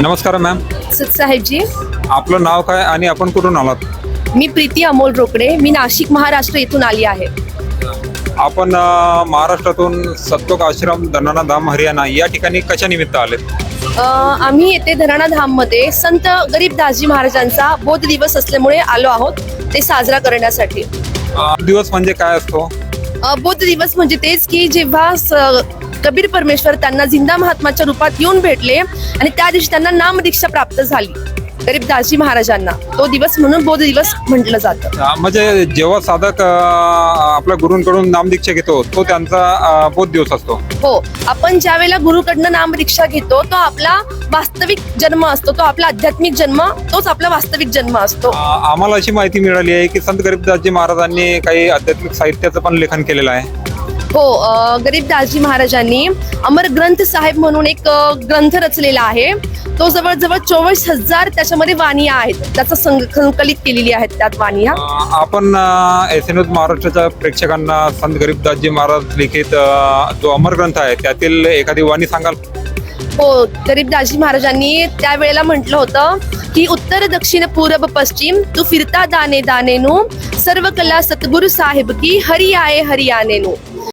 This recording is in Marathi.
नमस्कार मॅम, साहेबजी, आपलं नाव काय आणि आपण कुठून आलात? मी प्रीती अमोल रोकडे. मी नाशिक महाराष्ट्र येथून आली आहे. आपण महाराष्ट्रातून सत्तोक आश्रम धनाना धाम हरियाणा या ठिकाणी कशा निमित्त आलेत? आम्ही येथे धनाना धाममध्ये संत गरीबदासजी महाराजांचा बोध दिवस असल्यामुळे आलो आहोत ते साजरा करण्यासाठी. दिवस म्हणजे काय असतो? बोध दिवस म्हणजे तेच की जेव्हा कबीर परमेश्वर त्यांना जिंदा महात्माच्या रूपात येऊन भेटले आणि त्या दिवशी त्यांना नामदीक्षा प्राप्त झाली गरीबदासजी महाराजांना, तो दिवस म्हणून बोध दिवस म्हटलं जातं. म्हणजे जेव्हा साधक आपल्या गुरूंकडून नामदीक्षा घेतो तो त्यांचा बोध दिवस असतो. हो, आपण ज्या वेळेला गुरुकडनं नामदीक्षा घेतो तो आपला वास्तविक जन्म असतो, तो आपला आध्यात्मिक जन्म, तोच आपला वास्तविक जन्म असतो. आम्हाला अशी माहिती मिळाली आहे की संत गरीबदासजी महाराजांनी काही आध्यात्मिक साहित्याचं पण लेखन केलेलं आहे. हो, गरीबदासजी महाराजांनी अमर ग्रंथ साहेब म्हणून एक ग्रंथ रचलेला आहे. तो जवळजवळ 24,000 त्याच्यामध्ये वाणिया आहेत, त्याचं संकलित केलेली आहेत त्यात वाणिया. आपण SNUज महाराष्ट्राच्या प्रेक्षकांना संत गरीबदासजी महाराज लिखित जो अमर ग्रंथ आहे त्यातील एखादी वाणी सांगाल? हो, गरीबदासजी महाराजांनी त्यावेळेला म्हटलं होतं की उत्तर दक्षिण पूर्व पश्चिम तू फिरता दाने दानेनु सर्व कला सतगुरु साहेब की हरि आये हरियानेनु.